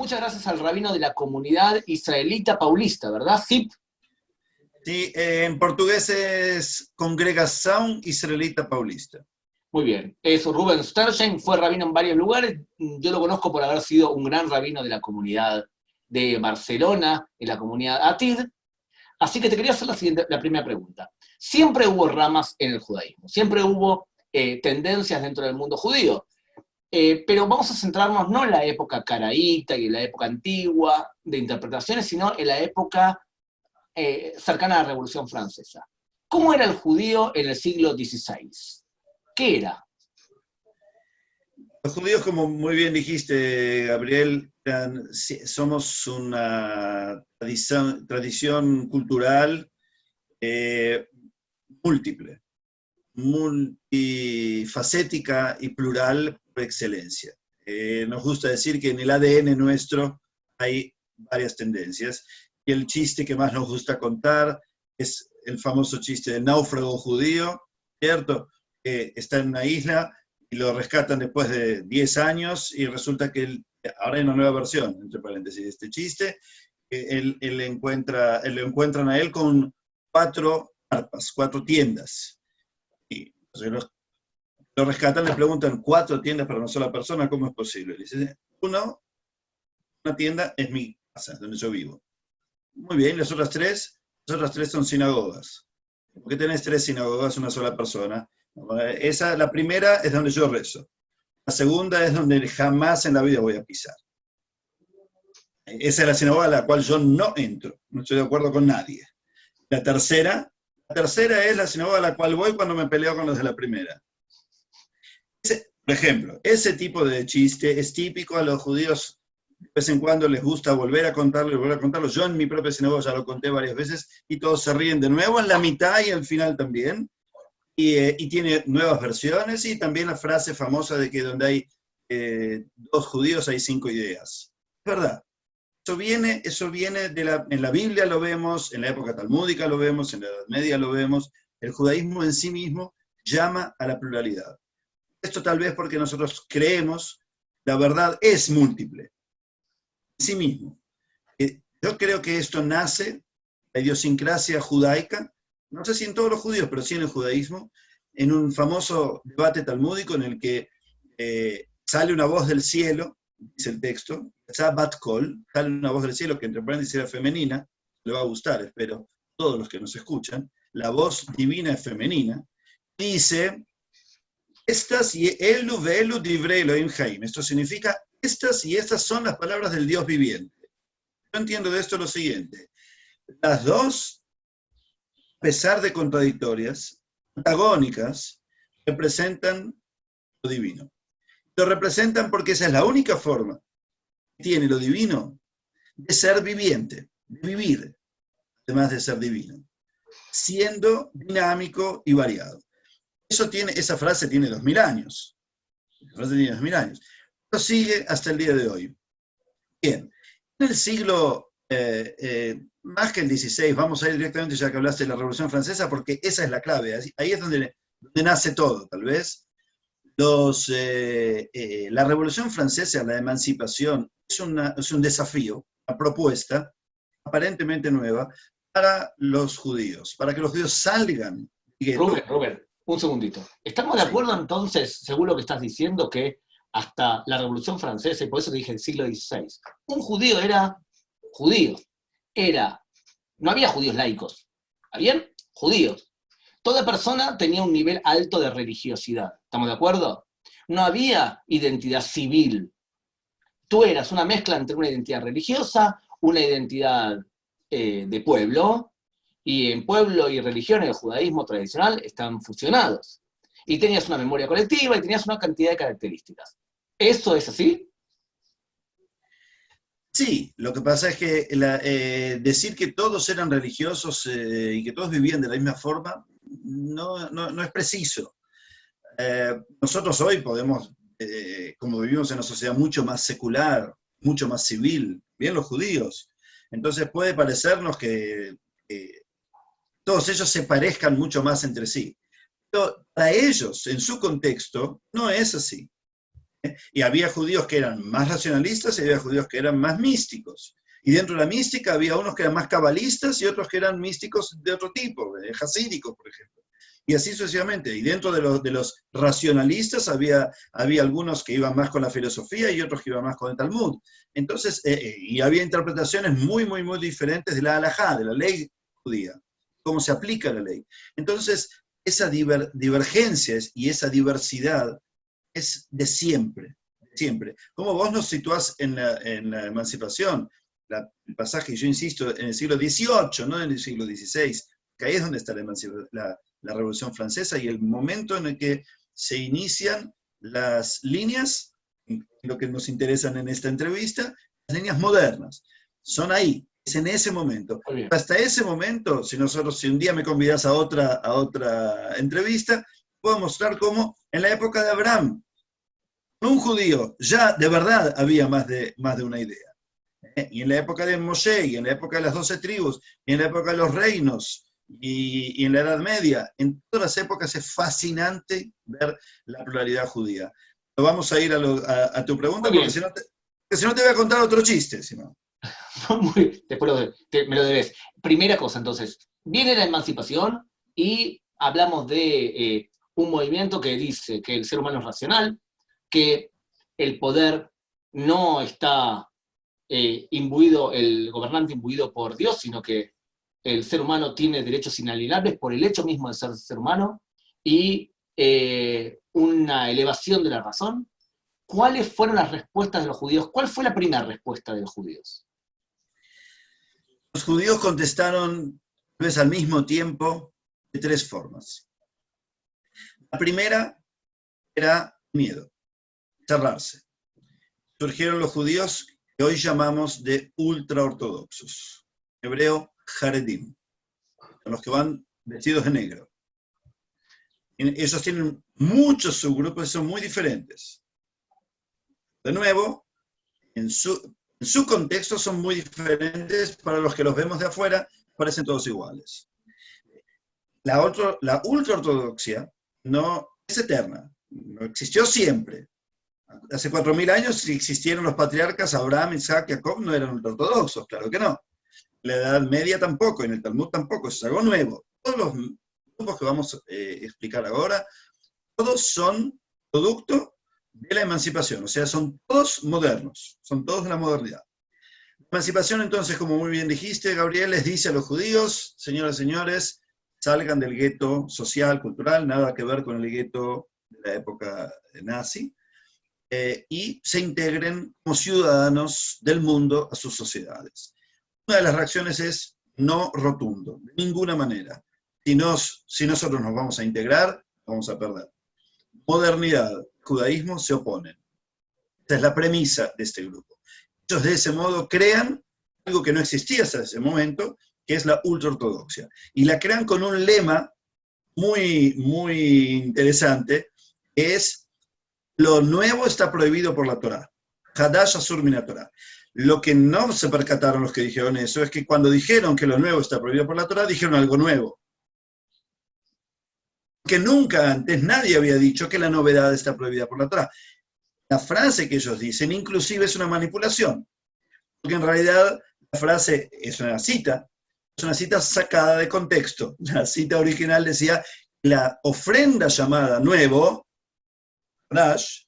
muchas gracias al rabino de la comunidad israelita paulista, ¿verdad? Sí. Sí, en portugués es Congregação Israelita Paulista. Muy bien. Eso, Rubén Stergen fue rabino en varios lugares. Yo lo conozco por haber sido un gran rabino de la comunidad de Barcelona, en la comunidad Atid. Así que te quería hacer la primera pregunta. Siempre hubo ramas en el judaísmo, siempre hubo tendencias dentro del mundo judío. Pero vamos a centrarnos no en la época caraíta y en la época antigua de interpretaciones, sino en la época cercana a la Revolución Francesa. ¿Cómo era el judío en el siglo XVI? ¿Qué era? Los judíos, como muy bien dijiste, Gabriel, somos una tradición cultural múltiple, multifacética y plural por excelencia. Nos gusta decir que en el ADN nuestro hay varias tendencias, y el chiste que más nos gusta contar es el famoso chiste del náufrago judío, ¿cierto? Que está en una isla y lo rescatan después de 10 años y resulta que ahora hay una nueva versión, entre paréntesis, de este chiste. Lo encuentran a él con 4 carpas, 4 tiendas. Y entonces lo rescatan, le preguntan, 4 tiendas para una sola persona, ¿cómo es posible? Le dice, una tienda es mi casa, donde yo vivo. Muy bien, las otras 3 son sinagogas. ¿Por qué tenés 3 sinagogas, una sola persona? La primera es donde yo rezo. La segunda es donde jamás en la vida voy a pisar. Esa es la sinagoga a la cual yo no entro. No estoy de acuerdo con nadie. La tercera es la sinagoga a la cual voy cuando me peleo con los de la primera. Por ejemplo, ese tipo de chiste es típico a los judíos. De vez en cuando les gusta volver a contarlo. Yo en mi propia sinagoga ya lo conté varias veces y todos se ríen de nuevo en la mitad y al final también. Y tiene nuevas versiones y también la frase famosa de que donde hay 2 judíos hay 5 ideas. Es verdad. Eso viene en la Biblia lo vemos, en la época talmúdica lo vemos, en la Edad Media lo vemos. El judaísmo en sí mismo llama a la pluralidad. Esto tal vez porque nosotros creemos la verdad es múltiple en sí mismo. Yo creo que esto nace, la idiosincrasia judaica, no sé si en todos los judíos, pero sí en el judaísmo, en un famoso debate talmúdico en el que sale una voz del cielo, dice el texto, bat kol, sale una voz del cielo que entre paréntesis era femenina, le va a gustar, espero, todos los que nos escuchan, la voz divina es femenina, dice, estas y elu veelu divrei Elohim Chaim, esto significa, estas y estas son las palabras del Dios viviente. Yo entiendo de esto lo siguiente, las dos, a pesar de contradictorias, antagónicas, representan lo divino. Lo representan porque esa es la única forma que tiene lo divino de ser viviente, de vivir, además de ser divino, siendo dinámico y variado. Esa frase tiene 2000 años. Esa frase tiene 2000 años. Pero sigue hasta el día de hoy. Bien, en el siglo más que el 16, vamos a ir directamente ya que hablaste de la Revolución Francesa, porque esa es la clave, ahí es donde nace todo, tal vez. La Revolución Francesa, la emancipación, es un desafío, una propuesta aparentemente nueva para los judíos, para que los judíos salgan. Rubén, un segundito. ¿Estamos de acuerdo entonces, según lo que estás diciendo, que hasta la Revolución Francesa, y por eso te dije el siglo XVI, un judío era judío? No había judíos laicos, habían judíos. Toda persona tenía un nivel alto de religiosidad, ¿estamos de acuerdo? No había identidad civil. Tú eras una mezcla entre una identidad religiosa, una identidad de pueblo, y en pueblo y religión, en el judaísmo tradicional, están fusionados. Y tenías una memoria colectiva y tenías una cantidad de características. ¿Eso es así? Sí, lo que pasa es que decir que todos eran religiosos y que todos vivían de la misma forma no es preciso. Nosotros hoy podemos, como vivimos en una sociedad mucho más secular, mucho más civil, bien los judíos, entonces puede parecernos que todos ellos se parezcan mucho más entre sí. Pero para ellos, en su contexto, no es así. Y había judíos que eran más racionalistas y había judíos que eran más místicos. Y dentro de la mística había unos que eran más cabalistas y otros que eran místicos de otro tipo, jasídicos, por ejemplo. Y así sucesivamente. Y dentro de los racionalistas había algunos que iban más con la filosofía y otros que iban más con el Talmud. Entonces, y había interpretaciones muy, muy, muy diferentes de la halajá, de la ley judía, cómo se aplica la ley. Entonces, esa divergencia y esa diversidad es de siempre, siempre. Como vos nos situás en la emancipación, el pasaje, yo insisto, en el siglo XVIII, no en el siglo XVI, que ahí es donde está la Revolución Francesa y el momento en el que se inician las líneas, lo que nos interesan en esta entrevista, las líneas modernas. Son ahí, es en ese momento. Hasta ese momento, si un día me convidas a otra entrevista, puedo mostrar cómo en la época de Abraham, un judío, ya de verdad había más de una idea. Y en la época de Moshe, y en la época de las 12 tribus, y en la época de los reinos, y en la Edad Media, en todas las épocas es fascinante ver la pluralidad judía. Pero vamos a ir a tu pregunta, porque si no te voy a contar otro chiste. Si no. Después me lo debes. Primera cosa, entonces, viene la emancipación y hablamos de un movimiento que dice que el ser humano es racional, que el poder no está imbuido, el gobernante imbuido por Dios, sino que el ser humano tiene derechos inalienables por el hecho mismo de ser humano, y una elevación de la razón. ¿Cuáles fueron las respuestas de los judíos? ¿Cuál fue la primera respuesta de los judíos? Los judíos contestaron, tal vez al mismo tiempo, de tres formas. La primera era miedo, cerrarse. Surgieron los judíos que hoy llamamos de ultraortodoxos. Hebreo, Haredim, los que van vestidos de negro. Ellos tienen muchos subgrupos y son muy diferentes. De nuevo, en su contexto son muy diferentes. Para los que los vemos de afuera, parecen todos iguales. La ultraortodoxia no es eterna, no existió siempre. Hace 4.000 años, si existieron los patriarcas, Abraham, Isaac, Jacob, no eran ultraortodoxos, claro que no. En la Edad Media tampoco, en el Talmud tampoco, eso es algo nuevo. Todos los grupos que vamos a explicar ahora, todos son producto de la emancipación, o sea, son todos modernos, son todos de la modernidad. La emancipación, entonces, como muy bien dijiste, Gabriel, les dice a los judíos, señoras y señores, salgan del gueto social, cultural, nada que ver con el gueto de la época nazi, y se integren como ciudadanos del mundo a sus sociedades. Una de las reacciones es no rotundo, de ninguna manera. Si nosotros nos vamos a integrar, vamos a perder. Modernidad, judaísmo se oponen. Esa es la premisa de este grupo. Ellos de ese modo crean algo que no existía hasta ese momento, que es la ultraortodoxia. Y la crean con un lema muy, muy interesante, que es: lo nuevo está prohibido por la Torá. Hadash asur min Torá. Lo que no se percataron los que dijeron eso es que cuando dijeron que lo nuevo está prohibido por la Torá, dijeron algo nuevo. Que nunca antes nadie había dicho que la novedad está prohibida por la Torá. La frase que ellos dicen inclusive es una manipulación, porque en realidad la frase es una cita sacada de contexto. La cita original decía: la ofrenda llamada nuevo, Hadash,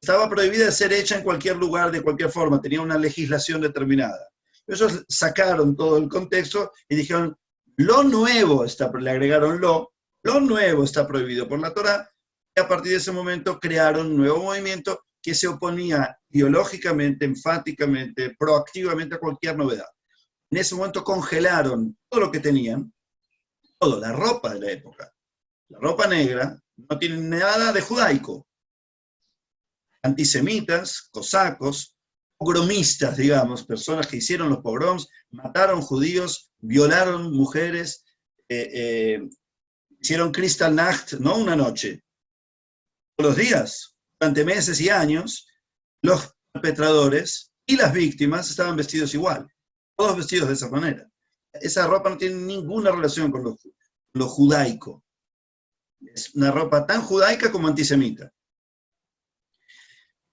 estaba prohibida de ser hecha en cualquier lugar, de cualquier forma, tenía una legislación determinada. Ellos sacaron todo el contexto y dijeron: lo nuevo le agregaron lo nuevo está prohibido por la Torá, y a partir de ese momento crearon un nuevo movimiento que se oponía ideológicamente, enfáticamente, proactivamente a cualquier novedad. En ese momento congelaron todo lo que tenían, todo, la ropa de la época. La ropa negra no tiene nada de judaico. Antisemitas, cosacos, pogromistas, digamos, personas que hicieron los pogroms, mataron judíos, violaron mujeres, hicieron Kristallnacht, no una noche, todos los días, durante meses y años. Los perpetradores y las víctimas estaban vestidos igual, todos vestidos de esa manera. Esa ropa no tiene ninguna relación con lo judaico. Es una ropa tan judaica como antisemita.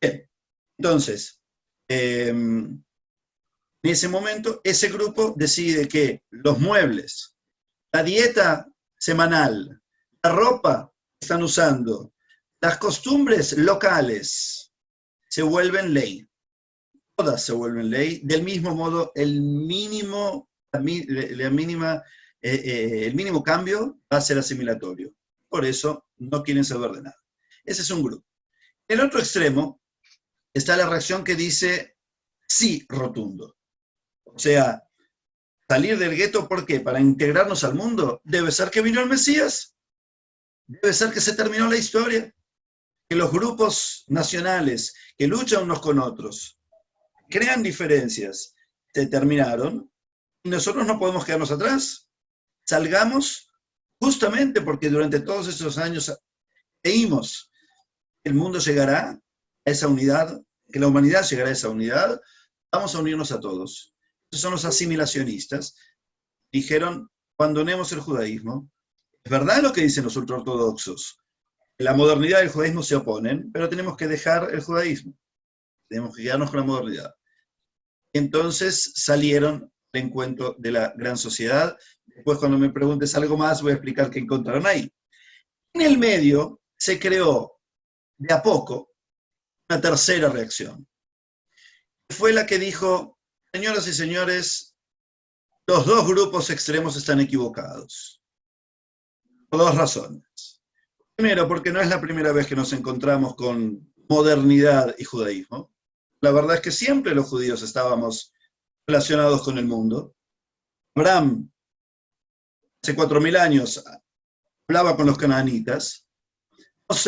Bien, entonces, en ese momento, ese grupo decide que los muebles, la dieta semanal, la ropa que están usando, las costumbres locales, se vuelven ley. Todas se vuelven ley. Del mismo modo, el mínimo cambio va a ser asimilatorio. Por eso no quieren saber de nada. Ese es un grupo. En el otro extremo está la reacción que dice sí rotundo. O sea, salir del gueto, ¿por qué? Para integrarnos al mundo. Debe ser que vino el Mesías. Debe ser que se terminó la historia. Que los grupos nacionales que luchan unos con otros, crean diferencias, se terminaron, y nosotros no podemos quedarnos atrás. Salgamos justamente porque durante todos esos años creímos que el mundo llegará a esa unidad, que la humanidad llegará a esa unidad, vamos a unirnos a todos. Esos son los asimilacionistas. Dijeron, abandonemos el judaísmo. Es verdad lo que dicen los ultraortodoxos. La modernidad y el judaísmo se oponen, pero tenemos que dejar el judaísmo. Tenemos que quedarnos con la modernidad. Entonces salieron al encuentro de la gran sociedad. Después, cuando me preguntes algo más, voy a explicar qué encontraron ahí. En el medio se creó, de a poco, una tercera reacción. Fue la que dijo, señoras y señores, los dos grupos extremos están equivocados. Por dos razones. Primero, porque no es la primera vez que nos encontramos con modernidad y judaísmo. La verdad es que siempre los judíos estábamos relacionados con el mundo. Abraham, hace 4000 años, hablaba con los canaanitas.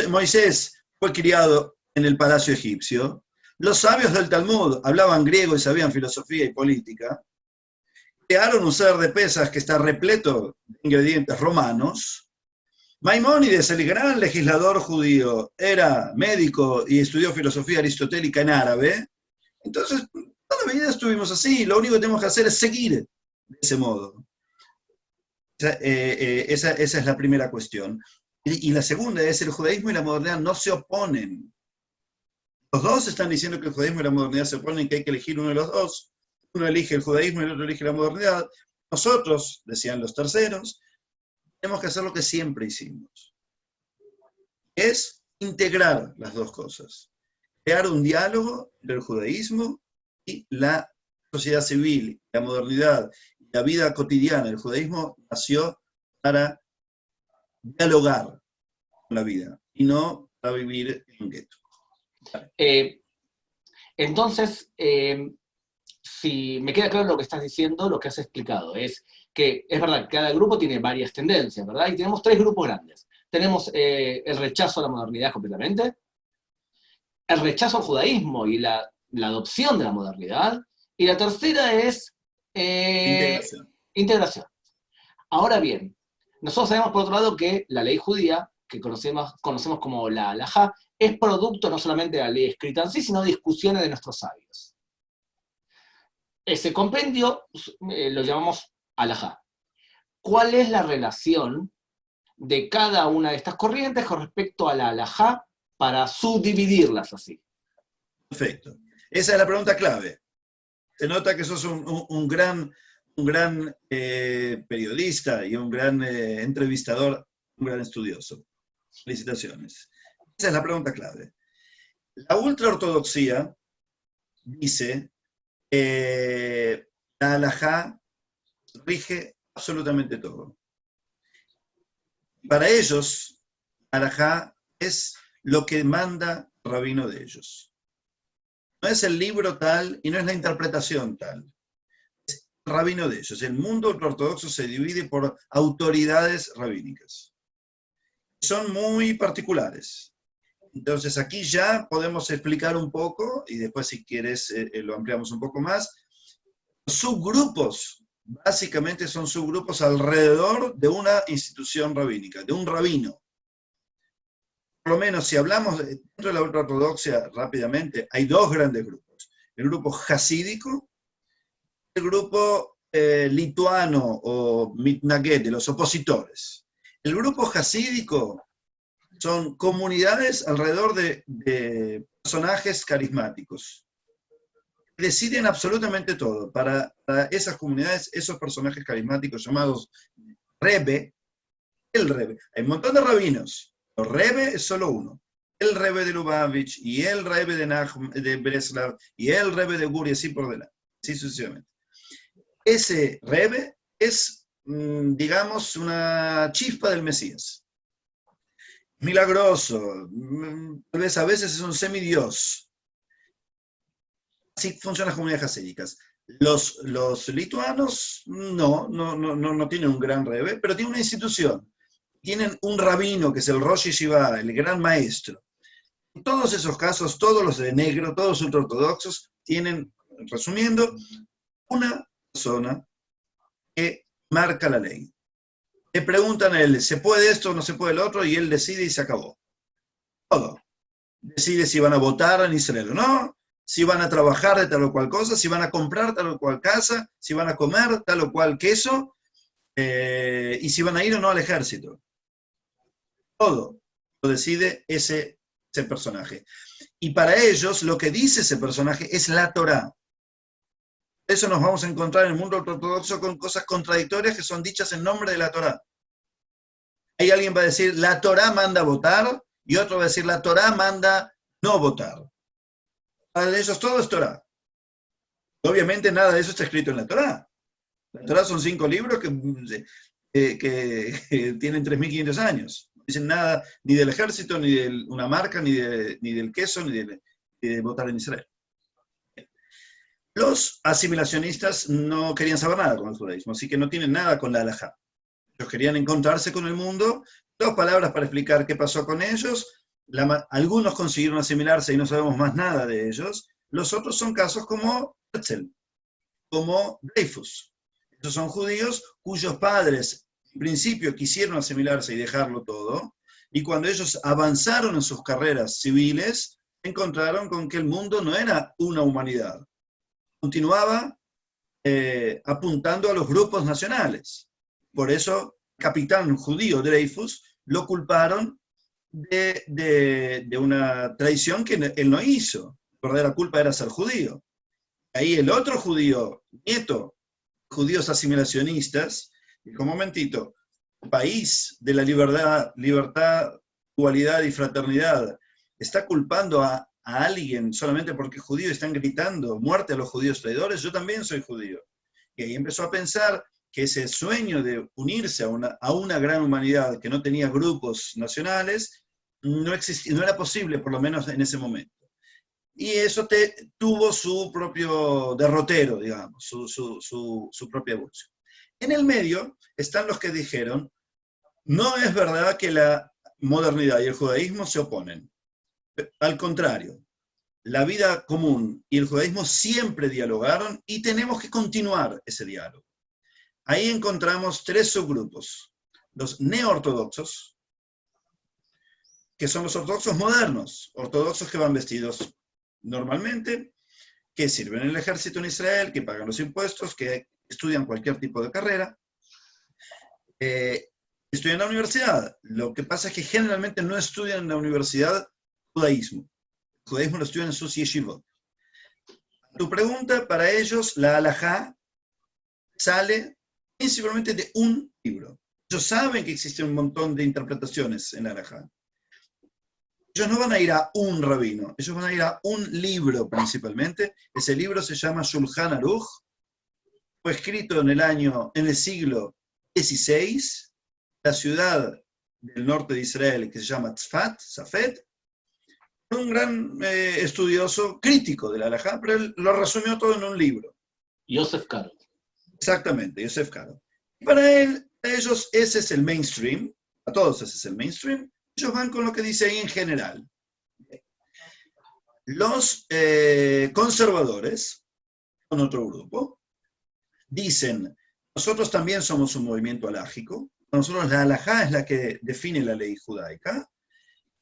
Moisés fue criado en el palacio egipcio. Los sabios del Talmud hablaban griego y sabían filosofía y política. Crearon un ser de pesas que está repleto de ingredientes romanos. Maimónides, el gran legislador judío, era médico y estudió filosofía aristotélica en árabe. Entonces, toda la vida estuvimos así. Lo único que tenemos que hacer es seguir de ese modo. Esa es la primera cuestión. Y la segunda es, el judaísmo y la modernidad no se oponen. Los dos están diciendo que el judaísmo y la modernidad se oponen, que hay que elegir uno de los dos. Uno elige el judaísmo y el otro elige la modernidad. Nosotros, decían los terceros, tenemos que hacer lo que siempre hicimos. Es integrar las dos cosas. Crear un diálogo entre el judaísmo y la sociedad civil, la modernidad, la vida cotidiana. El judaísmo nació para dialogar con la vida y no para vivir en un gueto. Entonces, si me queda claro lo que estás diciendo, lo que has explicado es que es verdad que cada grupo tiene varias tendencias, ¿verdad? Y tenemos tres grupos grandes. Tenemos el rechazo a la modernidad completamente, el rechazo al judaísmo y la adopción de la modernidad, y la tercera es integración. Ahora bien, nosotros sabemos por otro lado que la ley judía, que conocemos como la halajá, es producto no solamente de la ley escrita en sí, sino de discusiones de nuestros sabios. Ese compendio lo llamamos halajá. ¿Cuál es la relación de cada una de estas corrientes con respecto a la halajá para subdividirlas así? Perfecto. Esa es la pregunta clave. Se nota que sos un gran periodista y un gran entrevistador, un gran estudioso. Felicitaciones. Esa es la pregunta clave. La ultraortodoxia dice la halajá rige absolutamente todo. Para ellos, la halajá es lo que manda el rabino de ellos. No es el libro tal y no es la interpretación tal. Es el rabino de ellos. El mundo ultraortodoxo se divide por autoridades rabínicas. Son muy particulares. Entonces aquí ya podemos explicar un poco, y después si quieres lo ampliamos un poco más. Los subgrupos, básicamente son subgrupos alrededor de una institución rabínica, de un rabino. Por lo menos si hablamos dentro de la ultraortodoxia rápidamente, hay dos grandes grupos. El grupo jasídico, el grupo lituano o mitnagé, de los opositores. El grupo jasídico son comunidades alrededor de personajes carismáticos. Deciden absolutamente todo. Para esas comunidades, esos personajes carismáticos llamados Rebbe, el Rebbe. Hay un montón de rabinos. El Rebbe es solo uno. El Rebbe de Lubavitch, y el Rebbe de Breslav, y el Rebbe de Gur, y así por delante. Así sucesivamente. Ese Rebbe es, digamos, una chispa del Mesías. Milagroso. Tal vez a veces es un semidios. Así funcionan las comunidades hasídicas. Los lituanos no tienen un gran Rebbe, pero tienen una institución. Tienen un rabino, que es el Rosh Yeshiva, el gran maestro. En todos esos casos, todos los de negro, todos los ultraortodoxos, tienen, resumiendo, una persona que marca la ley. Le preguntan a él, ¿se puede esto o no se puede el otro? Y él decide y se acabó. Todo. Decide si van a votar en Israel o no, si van a trabajar de tal o cual cosa, si van a comprar tal o cual casa, si van a comer tal o cual queso, y si van a ir o no al ejército. Todo lo decide ese personaje. Y para ellos, lo que dice ese personaje es la Torá. Eso nos vamos a encontrar en el mundo ortodoxo con cosas contradictorias que son dichas en nombre de la Torá. Ahí alguien va a decir, la Torá manda votar, y otro va a decir, la Torá manda no votar. Para ellos todo es Torá. Obviamente nada de eso está escrito en la Torá. La Torá son 5 libros que tienen 3.500 años. No dicen nada ni del ejército, ni de una marca, ni del queso, ni de votar en Israel. Los asimilacionistas no querían saber nada con el judaísmo, así que no tienen nada con la halajá. Ellos querían encontrarse con el mundo, 2 palabras para explicar qué pasó con ellos. Algunos consiguieron asimilarse y no sabemos más nada de ellos. Los otros son casos como Herzl, como Dreyfus. Esos son judíos cuyos padres en principio quisieron asimilarse y dejarlo todo, y cuando ellos avanzaron en sus carreras civiles, encontraron con que el mundo no era una humanidad. Continuaba apuntando a los grupos nacionales. Por eso, el capitán judío Dreyfus lo culparon de una traición que él no hizo. La verdadera culpa era ser judío. Ahí el otro judío, nieto, judíos asimilacionistas, dijo, un momentito, el país de la libertad, igualdad y fraternidad está culpando a alguien solamente porque es judío, están gritando muerte a los judíos traidores, yo también soy judío. Y ahí empezó a pensar que ese sueño de unirse a una gran humanidad que no tenía grupos nacionales, no era posible, por lo menos en ese momento. Y eso tuvo su propio derrotero, digamos, su propia evolución. En el medio están los que dijeron, no es verdad que la modernidad y el judaísmo se oponen. Al contrario, la vida común y el judaísmo siempre dialogaron y tenemos que continuar ese diálogo. Ahí encontramos 3 subgrupos. Los neoortodoxos, que son los ortodoxos modernos, ortodoxos que van vestidos normalmente, que sirven en el ejército en Israel, que pagan los impuestos, que estudian cualquier tipo de carrera, estudian en la universidad. Lo que pasa es que generalmente no estudian en la universidad judaísmo. El judaísmo lo estudian en sus yeshivot. Tu pregunta, para ellos, la halajá sale principalmente de un libro. Ellos saben que existe un montón de interpretaciones en la halajá. Ellos no van a ir a un rabino, ellos van a ir a un libro principalmente. Ese libro se llama Shulchan Aruch, fue escrito en el siglo XVI, la ciudad del norte de Israel que se llama Tzfat, Safed, un gran estudioso crítico de la halajá, pero él lo resumió todo en un libro. Yosef Karo. Exactamente, Yosef Karo. Para ellos ese es el mainstream, a todos ese es el mainstream. Ellos van con lo que dice ahí en general. Los conservadores, con otro grupo, dicen, nosotros también somos un movimiento halágico, nosotros la halajá es la que define la ley judaica,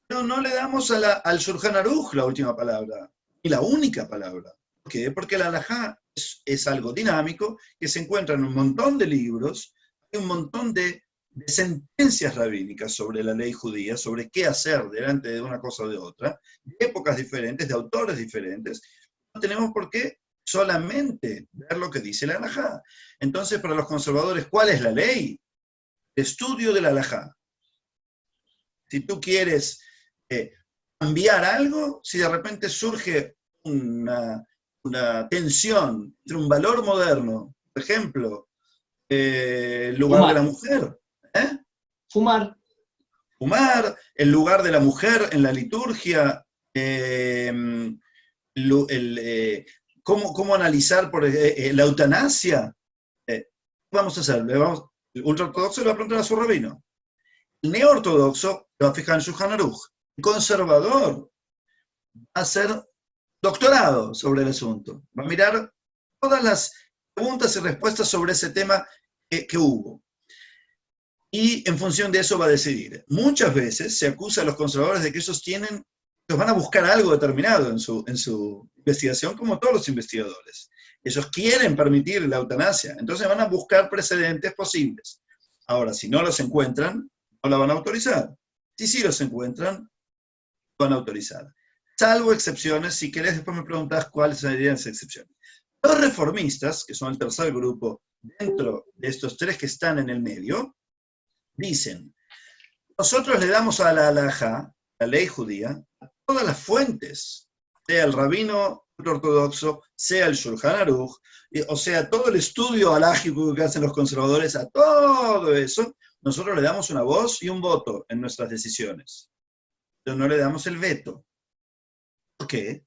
pero no le damos al Shulchan Aruch la última palabra, y la única palabra. ¿Por qué? Porque la halajá es algo dinámico, que se encuentra en un montón de libros, hay un montón de de sentencias rabínicas sobre la ley judía, sobre qué hacer delante de una cosa o de otra, de épocas diferentes, de autores diferentes. No tenemos por qué solamente ver lo que dice la halajá. Entonces, para los conservadores, ¿cuál es la ley? El estudio de la halajá. Si tú quieres cambiar algo, si de repente surge una tensión entre un valor moderno, por ejemplo, el lugar Fumar. de la mujer, Fumar. fumar, el lugar de la mujer en la liturgia, cómo analizar la eutanasia. Vamos a hacer, el ultraortodoxo le va a preguntar a su rabino. El neoortodoxo le va a fijar en Shulchan Aruch. El conservador va a hacer doctorado sobre el asunto. Va a mirar todas las preguntas y respuestas sobre ese tema que hubo. Y en función de eso va a decidir. Muchas veces se acusa a los conservadores de que ellos van a buscar algo determinado en su investigación, como todos los investigadores. Ellos quieren permitir la eutanasia, entonces van a buscar precedentes posibles. Ahora, si no los encuentran, no la van a autorizar. Si sí los encuentran, van a autorizar. Salvo excepciones, si querés después me preguntás cuáles serían esas excepciones. Los reformistas, que son el tercer grupo dentro de estos tres que están en el medio, dicen, nosotros le damos a la halajá, la ley judía, a todas las fuentes, sea el rabino ortodoxo, sea el Shulchan Aruch, o sea, todo el estudio halágico que hacen los conservadores, a todo eso, nosotros le damos una voz y un voto en nuestras decisiones. Pero no le damos el veto. ¿Por qué?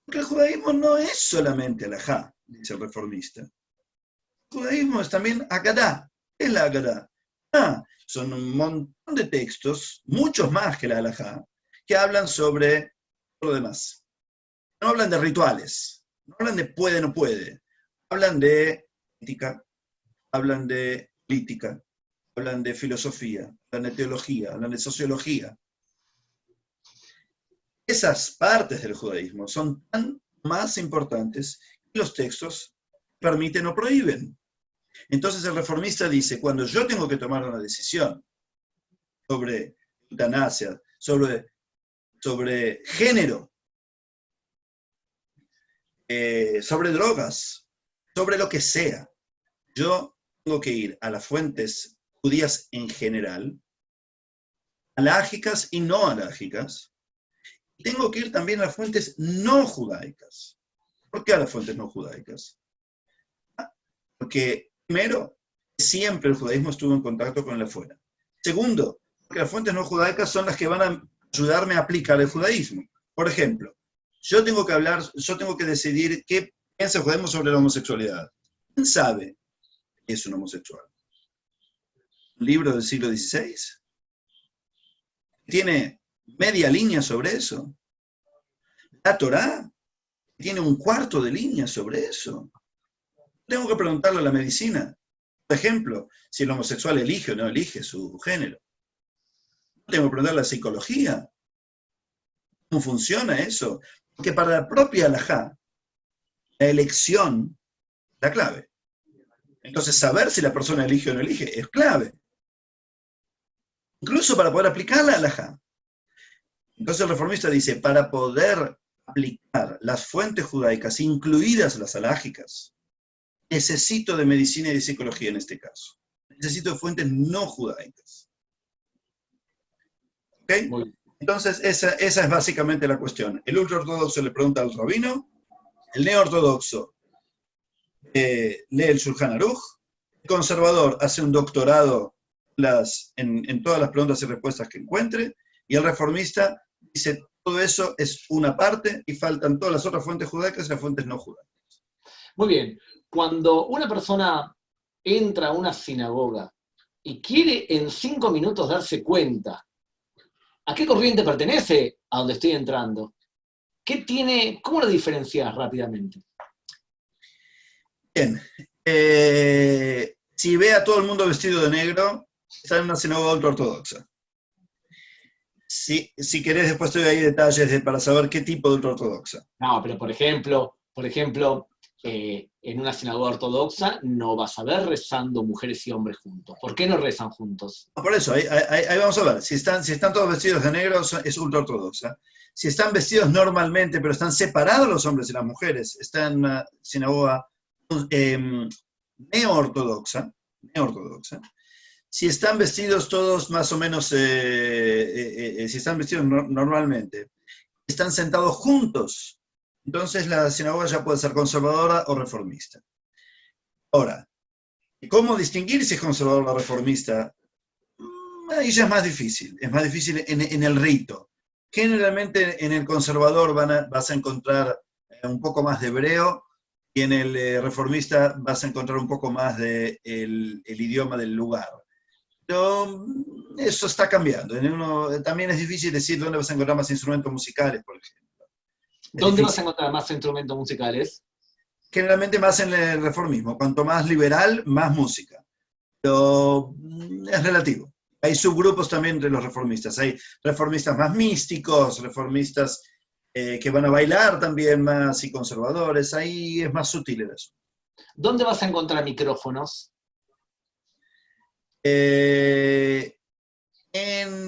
Porque el judaísmo no es solamente halajá, dice el reformista. El judaísmo es también Haggadah. ¿Qué es la Haggadah? Son un montón de textos, muchos más que la halajá, que hablan sobre lo demás. No hablan de rituales, no hablan de puede, no puede. Hablan de ética, hablan de política, hablan de filosofía, hablan de teología, hablan de sociología. Esas partes del judaísmo son tan más importantes que los textos permiten o prohíben. Entonces el reformista dice, cuando yo tengo que tomar una decisión sobre eutanasia, sobre género, sobre drogas, sobre lo que sea, yo tengo que ir a las fuentes judías en general, alágicas y no alágicas, y tengo que ir también a las fuentes no judaicas. ¿Por qué a las fuentes no judaicas? Porque, primero, siempre el judaísmo estuvo en contacto con el afuera. Segundo, porque las fuentes no judaicas son las que van a ayudarme a aplicar el judaísmo. Por ejemplo, yo tengo que decidir qué piensa el judaísmo sobre la homosexualidad. ¿Quién sabe qué es un homosexual? ¿Un libro del siglo XVI? ¿Tiene media línea sobre eso? ¿La Torá? ¿Tiene un cuarto de línea sobre eso? Tengo que preguntarle a la medicina, por ejemplo, si el homosexual elige o no elige su género. Tengo que preguntarle a la psicología, cómo funciona eso. Porque para la propia halajá, la elección es la clave. Entonces, saber si la persona elige o no elige es clave. Incluso para poder aplicar la halajá. Entonces el reformista dice, para poder aplicar las fuentes judaicas, incluidas las halágicas, necesito de medicina y de psicología en este caso. Necesito de fuentes no judaicas. ¿Ok? Entonces, esa es básicamente la cuestión. El ultraortodoxo le pregunta al rabino, el neoortodoxo lee el Shulchan Aruch, el conservador hace un doctorado en todas las preguntas y respuestas que encuentre, y el reformista dice, todo eso es una parte y faltan todas las otras fuentes judaicas y las fuentes no judaicas. Muy bien. Cuando una persona entra a una sinagoga y quiere en 5 minutos darse cuenta a qué corriente pertenece a donde estoy entrando, ¿cómo lo diferencias rápidamente? Bien. Si ve a todo el mundo vestido de negro, está en una sinagoga ultraortodoxa. Si querés, después te doy ahí detalles para saber qué tipo de ultraortodoxa. No, pero por ejemplo, en una sinagoga ortodoxa no vas a ver rezando mujeres y hombres juntos. ¿Por qué no rezan juntos? Por eso, ahí vamos a ver. Si están todos vestidos de negro, es ultraortodoxa. Si están vestidos normalmente, pero están separados los hombres y las mujeres, está en una sinagoga neo-ortodoxa. Si están vestidos todos más o menos, si están vestidos normalmente, están sentados juntos, entonces la sinagoga ya puede ser conservadora o reformista. Ahora, ¿cómo distinguir si es conservador o reformista? Ahí ya es más difícil en el rito. Generalmente en el conservador vas a encontrar un poco más de hebreo, y en el reformista vas a encontrar un poco más del idioma del lugar. Pero eso está cambiando. También es difícil decir dónde vas a encontrar más instrumentos musicales, por ejemplo. ¿Dónde vas a encontrar más instrumentos musicales? Generalmente más en el reformismo. Cuanto más liberal, más música. Pero es relativo. Hay subgrupos también entre los reformistas. Hay reformistas más místicos, reformistas que van a bailar también más, y conservadores. Ahí es más sutil el asunto. ¿Dónde vas a encontrar micrófonos? En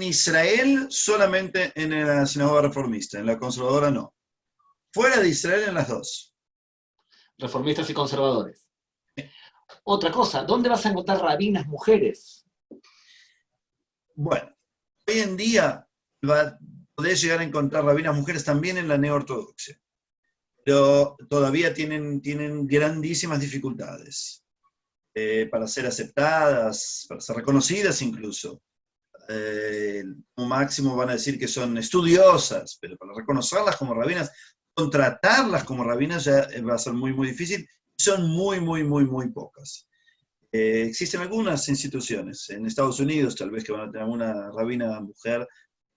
Israel solamente en la sinagoga reformista, en la conservadora no. Fuera de Israel en las dos. Reformistas y conservadores. Otra cosa, ¿dónde vas a encontrar rabinas mujeres? Bueno, hoy en día podés llegar a encontrar rabinas mujeres también en la neo-ortodoxia, pero todavía tienen grandísimas dificultades para ser aceptadas, para ser reconocidas incluso. Como máximo van a decir que son estudiosas, pero para reconocerlas como rabinas, contratarlas como rabinas ya va a ser muy, muy difícil. Son muy, muy, muy, muy pocas. Existen algunas instituciones, en Estados Unidos tal vez, que van a tener una rabina mujer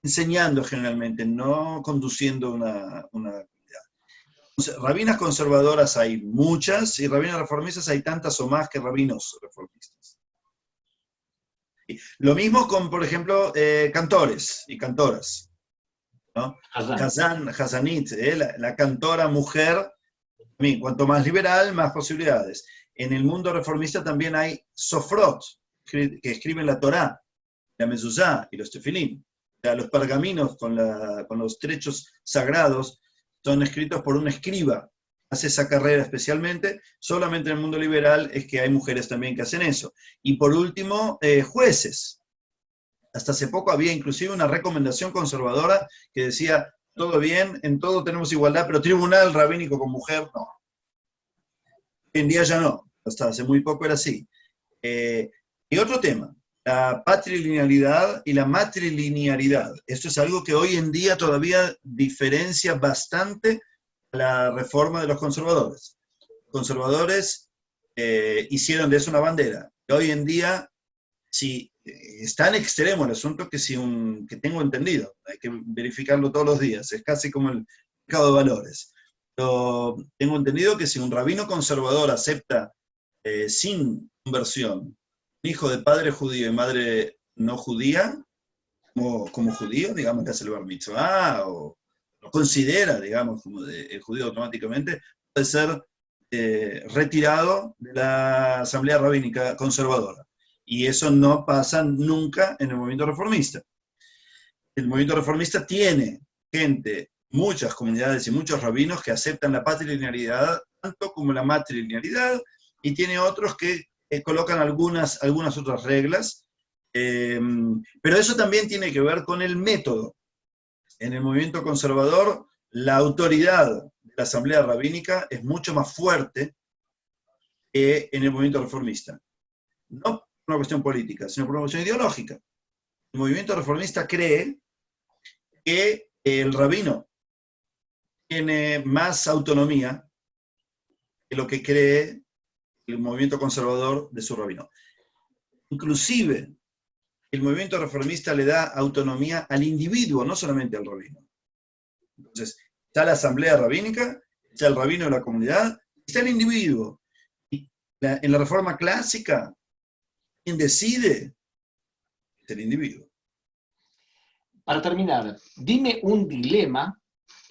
enseñando generalmente, no conduciendo una comunidad. Entonces, rabinas conservadoras hay muchas, y rabinas reformistas hay tantas o más que rabinos reformistas. Lo mismo con, por ejemplo, cantores y cantoras, ¿no? Hazanit, la cantora mujer, cuanto más liberal, más posibilidades. En el mundo reformista también hay sofrot, que escriben la Torá, la Mezuzá y los tefilín. O sea, los pergaminos con los trechos sagrados son escritos por un escriba. Hace esa carrera especialmente. Solamente en el mundo liberal es que hay mujeres también que hacen eso. Y por último, jueces. Hasta hace poco había inclusive una recomendación conservadora que decía, todo bien, en todo tenemos igualdad, pero tribunal rabínico con mujer, no. Hoy en día ya no, hasta hace muy poco era así. Y otro tema, la patrilinealidad y la matrilinearidad. Esto es algo que hoy en día todavía diferencia bastante a la reforma de los conservadores. Los conservadores hicieron de eso una bandera. Y hoy en día, si es tan extremo el asunto que tengo entendido, hay que verificarlo todos los días, es casi como el mercado de valores. Pero tengo entendido que si un rabino conservador acepta sin conversión un hijo de padre judío y madre no judía, como judío, digamos que hace el bar mitzvah, o lo considera, digamos, como el judío automáticamente, puede ser retirado de la asamblea rabínica conservadora. Y eso no pasa nunca en el movimiento reformista. El movimiento reformista tiene gente, muchas comunidades y muchos rabinos que aceptan la patrilinealidad tanto como la matrilinealidad, y tiene otros que colocan algunas otras reglas, pero eso también tiene que ver con el método. En el movimiento conservador, la autoridad de la asamblea rabínica es mucho más fuerte que en el movimiento reformista. No por una cuestión política, sino por una cuestión ideológica. El movimiento reformista cree que el rabino tiene más autonomía que lo que cree el movimiento conservador de su rabino. Inclusive, el movimiento reformista le da autonomía al individuo, no solamente al rabino. Entonces, está la asamblea rabínica, está el rabino de la comunidad, está el individuo. Y en la reforma clásica, quien decide es el individuo. Para terminar, dime un dilema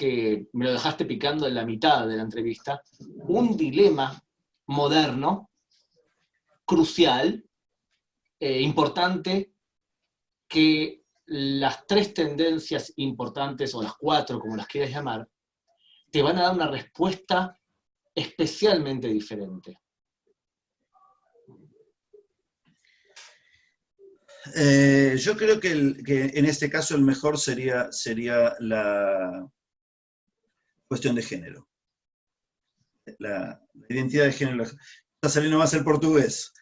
que me lo dejaste picando en la mitad de la entrevista, un dilema moderno, crucial, importante, que las tres tendencias importantes, o las cuatro, como las quieras llamar, te van a dar una respuesta especialmente diferente. Yo creo que en este caso el mejor sería la cuestión de género. La identidad de género. Está saliendo más el portugués.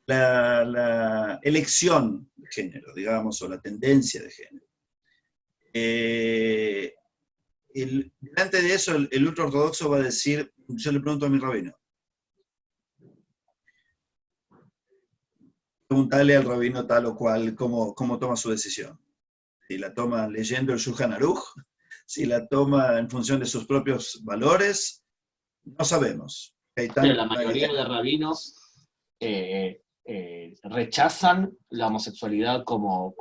La elección de género, digamos, o la tendencia de género. Delante de eso, el ultraortodoxo va a decir, yo le pregunto a mi rabino, preguntarle al rabino tal o cual cómo toma su decisión. Si la toma leyendo el Shulchan Aruch, si la toma en función de sus propios valores, no sabemos. Pero la mayoría de rabinos rechazan la homosexualidad como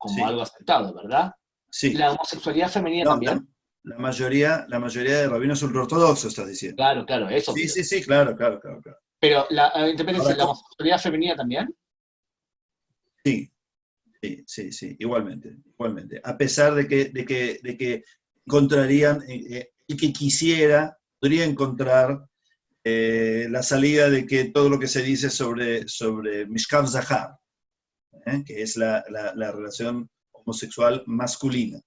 Sí. algo aceptado, ¿verdad? Sí. ¿La homosexualidad femenina No, también? la mayoría de rabinos ultraortodoxos, estás diciendo. Claro, eso. Sí, claro. Pero la Ahora, homosexualidad femenina también. Sí, igualmente. A pesar de que encontrarían, el que quisiera, podría encontrar la salida de que todo lo que se dice sobre Mishkav Zahar, que es la relación homosexual masculina.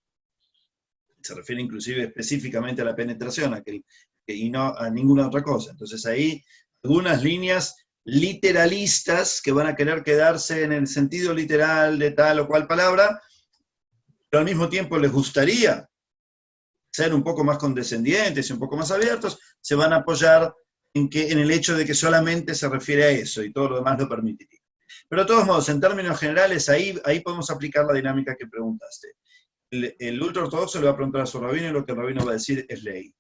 Se refiere inclusive específicamente a la penetración, y no a ninguna otra cosa. Entonces ahí algunas líneas literalistas que van a querer quedarse en el sentido literal de tal o cual palabra, pero al mismo tiempo les gustaría ser un poco más condescendientes y un poco más abiertos, se van a apoyar en el hecho de que solamente se refiere a eso y todo lo demás lo permitiría. Pero de todos modos, en términos generales, ahí podemos aplicar la dinámica que preguntaste. El ultraortodoxo le va a preguntar a su rabino y lo que el rabino va a decir es ley.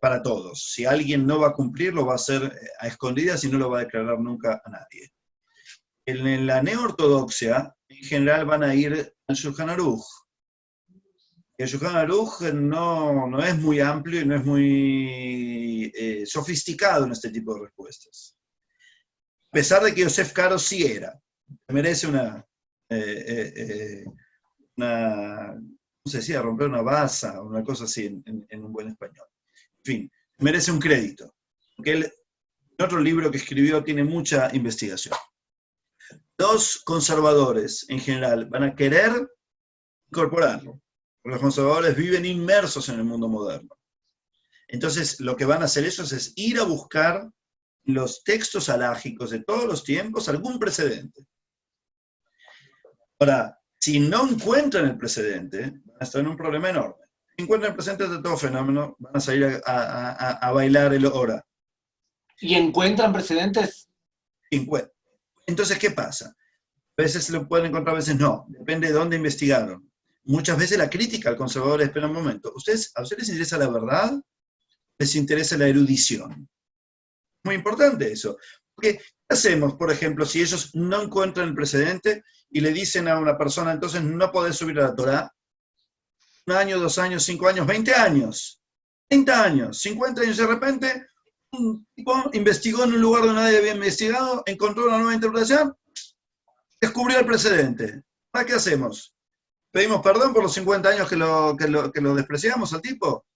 Para todos. Si alguien no va a cumplir, lo va a hacer a escondidas y no lo va a declarar nunca a nadie. En la neortodoxia, en general van a ir al Shulchan Aruch. El Shulchan Aruch no es muy amplio y no es muy sofisticado en este tipo de respuestas. A pesar de que Yosef Karo sí era. Merece una ¿cómo se decía? Romper una baza, una cosa así en un buen español. En fin, merece un crédito. Porque él, en otro libro que escribió, tiene mucha investigación. Los conservadores, en general, van a querer incorporarlo. Porque los conservadores viven inmersos en el mundo moderno. Entonces, lo que van a hacer ellos es ir a buscar en los textos halágicos de todos los tiempos algún precedente. Ahora, si no encuentran el precedente, van a estar en un problema enorme. Si encuentran el precedente de todo fenómeno, van a salir a bailar el hora. ¿Y encuentran precedentes? Entonces, ¿qué pasa? A veces se lo pueden encontrar, a veces no. Depende de dónde investigaron. Muchas veces la crítica al conservador espera un momento. ¿A ustedes les interesa la verdad? ¿Les interesa la erudición? Muy importante eso. Porque, ¿qué hacemos, por ejemplo, si ellos no encuentran el precedente y le dicen a una persona, entonces no podés subir a la Torá? 1 año, 2 años, 5 años, 20 años, 30 años, 50 años, de repente, un tipo investigó en un lugar donde nadie había investigado, encontró una nueva interpretación, descubrió el precedente. ¿Para qué hacemos? ¿Pedimos perdón por los 50 años que lo despreciamos al tipo?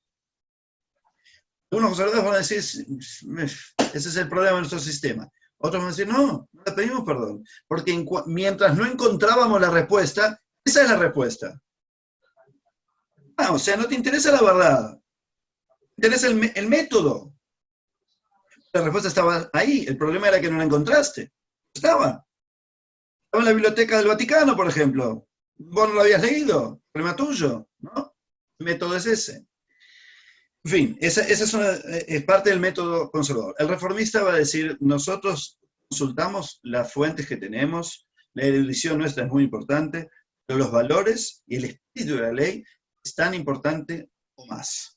Algunos conservadores van a decir, ese es el problema de nuestro sistema. Otros van a decir, no le pedimos perdón, porque mientras no encontrábamos la respuesta, esa es la respuesta. O sea, no te interesa la verdad, te interesa el método. La respuesta estaba ahí, el problema era que no la encontraste. Estaba en la biblioteca del Vaticano, por ejemplo. Vos no lo habías leído, problema tuyo, ¿no? El método es ese. En fin, esa es parte del método conservador. El reformista va a decir, nosotros consultamos las fuentes que tenemos, la erudición nuestra es muy importante, pero los valores y el espíritu de la ley es tan importante o más.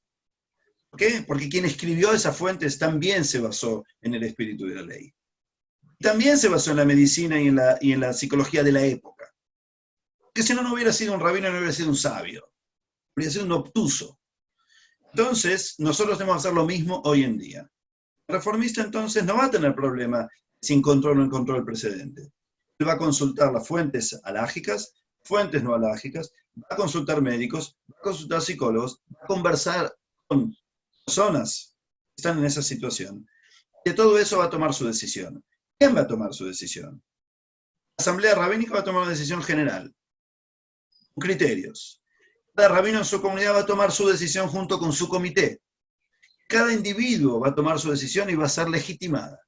¿Por qué? Porque quien escribió esas fuentes también se basó en el espíritu de la ley. También se basó en la medicina y en la psicología de la época. Porque si no, no hubiera sido un rabino, no hubiera sido un sabio. Hubiera sido un obtuso. Entonces, nosotros tenemos que hacer lo mismo hoy en día. El reformista entonces no va a tener problema si encontró o no encontró el precedente. Él va a consultar las fuentes alágicas, fuentes no alágicas, va a consultar médicos, va a consultar psicólogos, va a conversar con personas que están en esa situación. De todo eso va a tomar su decisión. ¿Quién va a tomar su decisión? La asamblea rabínica va a tomar una decisión general, con criterios. Cada rabino en su comunidad va a tomar su decisión junto con su comité. Cada individuo va a tomar su decisión y va a ser legitimada.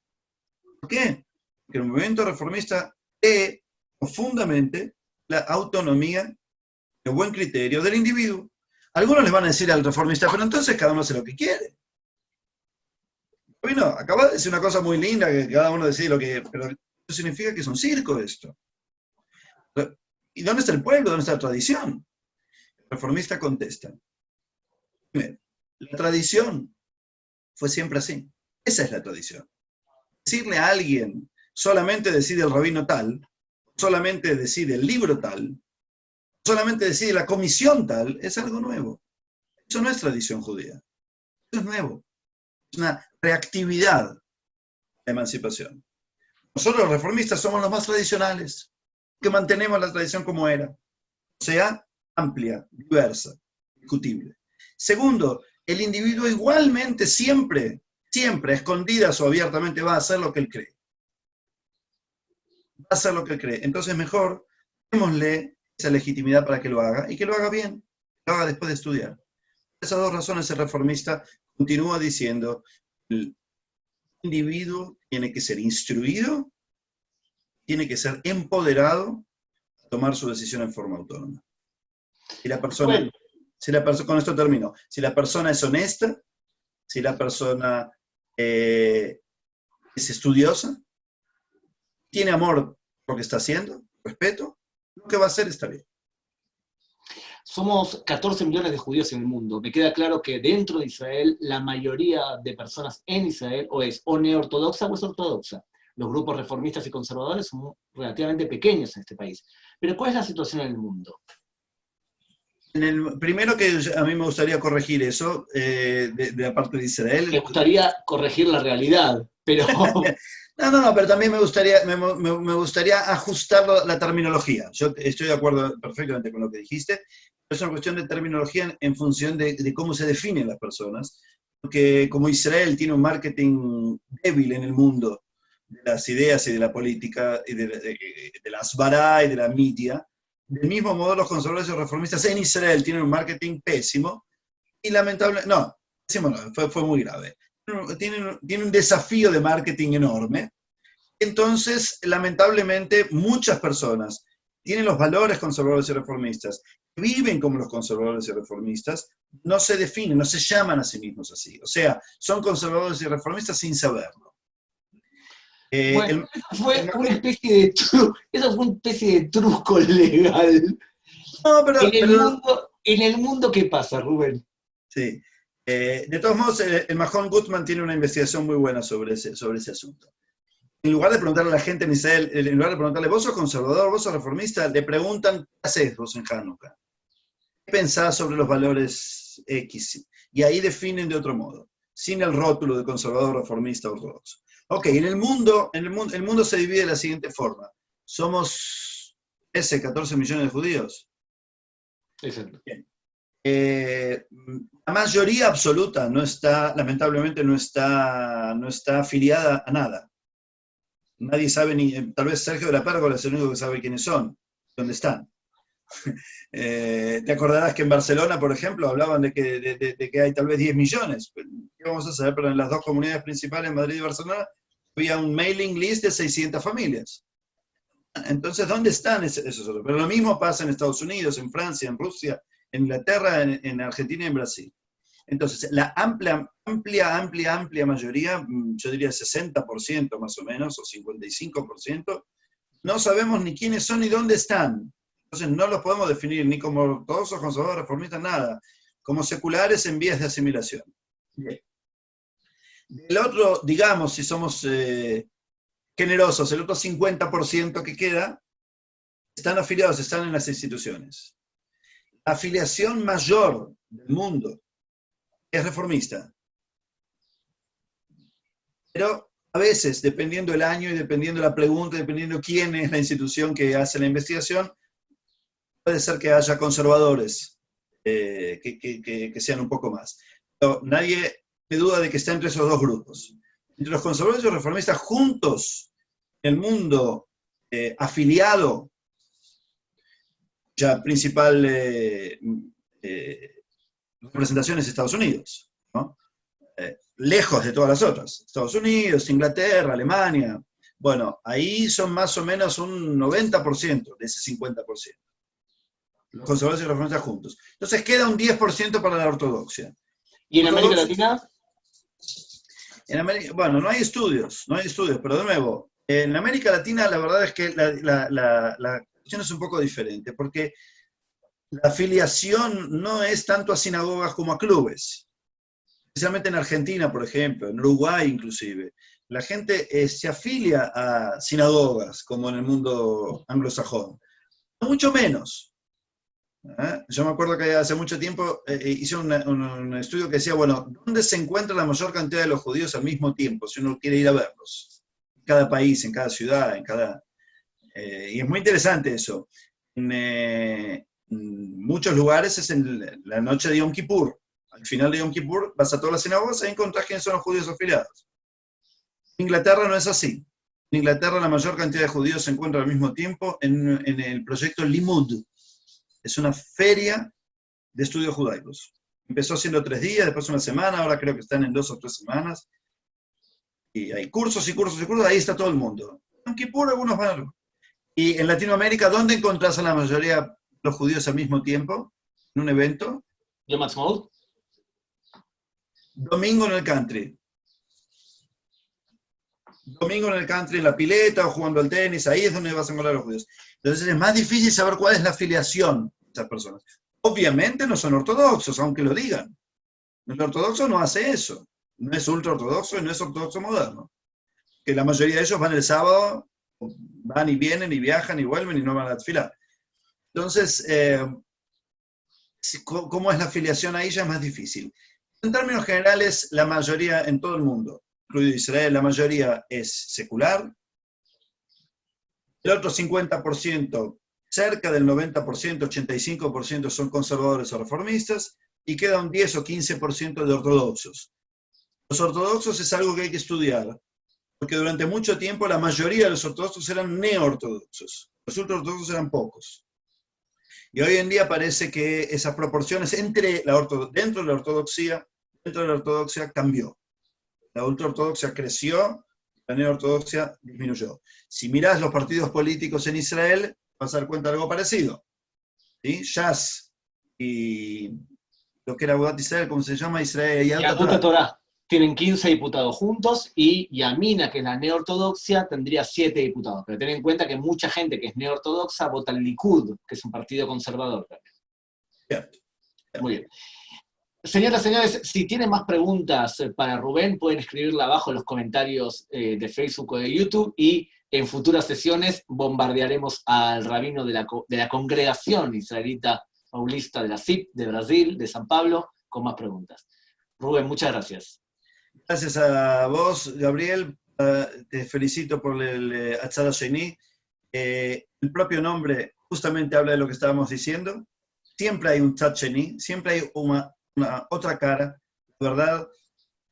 ¿Por qué? Porque el movimiento reformista cree profundamente la autonomía, el buen criterio del individuo. Algunos les van a decir al reformista, pero entonces cada uno hace lo que quiere. Bueno, acaba de decir una cosa muy linda, que cada uno decide lo que... Pero eso significa que es un circo esto. ¿Y dónde está el pueblo? ¿Dónde está la tradición? El reformista contesta. Primero, la tradición fue siempre así. Esa es la tradición. Decirle a alguien, solamente decide el rabino tal, solamente decide el libro tal, solamente decide la comisión tal, es algo nuevo. Eso no es tradición judía. Eso es nuevo. Es una reactividad de la emancipación. Nosotros los reformistas somos los más tradicionales, que mantenemos la tradición como era. O sea, amplia, diversa, discutible. Segundo, el individuo igualmente siempre, a escondidas o abiertamente, va a hacer lo que él cree. Va a hacer lo que él cree. Entonces mejor, démosle esa legitimidad para que lo haga, y que lo haga bien, que lo haga después de estudiar. Por esas dos razones el reformista continúa diciendo, el individuo tiene que ser instruido, tiene que ser empoderado a tomar su decisión en forma autónoma. Si la persona, con esto termino, si la persona es honesta, si la persona es estudiosa, tiene amor por lo que está haciendo, respeto, lo que va a hacer está bien. Somos 14 millones de judíos en el mundo. Me queda claro que dentro de Israel, la mayoría de personas en Israel o es o neortodoxa o es ortodoxa. Los grupos reformistas y conservadores son relativamente pequeños en este país. Pero ¿cuál es la situación en el mundo? Primero que a mí me gustaría corregir eso, de la parte de Israel. Me gustaría corregir la realidad, pero... No, pero también me gustaría ajustar la terminología. Yo estoy de acuerdo perfectamente con lo que dijiste, pero es una cuestión de terminología en función de cómo se definen las personas, porque como Israel tiene un marketing débil en el mundo, de las ideas y de la política, y de la asbará y de la media, del mismo modo los conservadores y reformistas en Israel tienen un marketing pésimo, y lamentablemente, no, pésimo no, fue muy grave. Tiene un desafío de marketing enorme. Entonces, lamentablemente, muchas personas tienen los valores conservadores y reformistas, viven como los conservadores y reformistas, no se definen, no se llaman a sí mismos así. O sea, son conservadores y reformistas sin saberlo. Bueno, eso fue una especie de truco legal. No, pero en el mundo, ¿qué pasa, Rubén? Sí. De todos modos, el Mahon Gutman tiene una investigación muy buena sobre ese asunto. En lugar de preguntarle a la gente en Israel, en lugar de preguntarle, ¿vos sos conservador, vos sos reformista? Le preguntan, ¿qué haces vos en Hanukkah? ¿Qué pensás sobre los valores X? Y ahí definen de otro modo, sin el rótulo de conservador, reformista, ortodoxo. Ok, el mundo se divide de la siguiente forma. Somos 14 millones de judíos. Exacto. Bien. La mayoría absoluta lamentablemente no está afiliada a nada. Nadie sabe, tal vez Sergio de la Pérgola es el único que sabe quiénes son, dónde están. Te acordarás que en Barcelona, por ejemplo, hablaban de que hay tal vez 10 millones. ¿Qué vamos a hacer? Pero en las dos comunidades principales, Madrid y Barcelona, había un mailing list de 600 familias. Entonces, ¿dónde están esos otros? Pero lo mismo pasa en Estados Unidos, en Francia, en Rusia, en Inglaterra, en Argentina y en Brasil. Entonces, la amplia mayoría, yo diría 60% más o menos, o 55%, no sabemos ni quiénes son ni dónde están. Entonces, no los podemos definir ni como ortodoxos, conservadores, reformistas, nada. Como seculares en vías de asimilación. Bien. El otro, digamos, si somos generosos, el otro 50% que queda, están afiliados, están en las instituciones. La afiliación mayor del mundo es reformista. Pero a veces, dependiendo del año y dependiendo de la pregunta, dependiendo quién es la institución que hace la investigación, puede ser que haya conservadores que sean un poco más. Pero nadie me duda de que está entre esos dos grupos. Entre los conservadores y los reformistas juntos, en el mundo afiliado, ya principal representación es Estados Unidos, ¿no? Lejos de todas las otras. Estados Unidos, Inglaterra, Alemania. Bueno, ahí son más o menos un 90% de ese 50%. Los conservadores y los reformistas juntos. Entonces queda un 10% para la ortodoxia. ¿Y en América Latina? En América, bueno, no hay estudios, pero de nuevo, en América Latina la verdad es que la cuestión es un poco diferente, porque la afiliación no es tanto a sinagogas como a clubes. Especialmente en Argentina, por ejemplo, en Uruguay inclusive. La gente se afilia a sinagogas, como en el mundo anglosajón. Mucho menos. Yo me acuerdo que hace mucho tiempo hice un estudio que decía, bueno, ¿dónde se encuentra la mayor cantidad de los judíos al mismo tiempo, si uno quiere ir a verlos? En cada país, en cada ciudad, y es muy interesante eso. En muchos lugares es en la noche de Yom Kippur. Al final de Yom Kippur vas a todas las sinagogas y encontrás quiénes son los judíos afiliados. En Inglaterra no es así. En Inglaterra la mayor cantidad de judíos se encuentran al mismo tiempo en el proyecto Limud. Es una feria de estudios judaicos. Empezó haciendo 3 días, después una semana, ahora creo que están en 2 o 3 semanas. Y hay cursos y cursos y cursos, ahí está todo el mundo. En Kippur algunos van. Y en Latinoamérica, ¿dónde encontrás a la mayoría de los judíos al mismo tiempo? ¿En un evento? ¿Yom Ha'atzmaut? Domingo en el country. Domingo en el country, en la pileta o jugando al tenis, ahí es donde vas a encontrar a los judíos. Entonces es más difícil saber cuál es la afiliación de esas personas. Obviamente no son ortodoxos, aunque lo digan. El ortodoxo no hace eso. No es ultraortodoxo y no es ortodoxo moderno. Que la mayoría de ellos van el sábado, van y vienen y viajan y vuelven y no van a la tefilá. Entonces, ¿cómo es la afiliación ahí? Ya es más difícil. En términos generales, la mayoría en todo el mundo, incluido Israel, la mayoría es secular. El otro 50%, cerca del 90%, 85% son conservadores o reformistas, y queda un 10 o 15% de ortodoxos. Los ortodoxos es algo que hay que estudiar, porque durante mucho tiempo la mayoría de los ortodoxos eran neortodoxos. Los ultraortodoxos eran pocos. Y hoy en día parece que esas proporciones dentro de la ortodoxia cambió. La ultraortodoxia creció, la neortodoxia disminuyó. Si mirás los partidos políticos en Israel, vas a dar cuenta de algo parecido. ¿Sí? Shas y lo que era Agudat Israel, ¿cómo se llama? Israel y Yaduta Torá. Tienen 15 diputados juntos y Yamina, que es la neortodoxia, tendría 7 diputados. Pero ten en cuenta que mucha gente que es neortodoxa vota al Likud, que es un partido conservador también. Cierto. Muy bien. Señoras y señores, si tienen más preguntas para Rubén, pueden escribirla abajo en los comentarios de Facebook o de YouTube, y en futuras sesiones bombardearemos al rabino de la congregación israelita paulista de la CIP, de Brasil, de San Pablo, con más preguntas. Rubén, muchas gracias. Gracias a vos, Gabriel. Te felicito por el Atzad Sheni. El propio nombre justamente habla de lo que estábamos diciendo. Siempre hay un Tzad Sheni, siempre hay una otra cara. La verdad,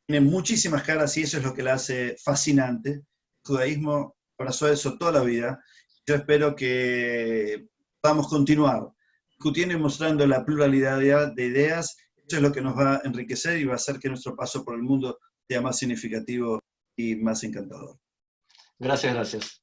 tiene muchísimas caras y eso es lo que la hace fascinante. El judaísmo abrazó eso toda la vida. Yo espero que podamos continuar discutiendo y mostrando la pluralidad de ideas. Eso es lo que nos va a enriquecer y va a hacer que nuestro paso por el mundo sea más significativo y más encantador. Gracias, gracias.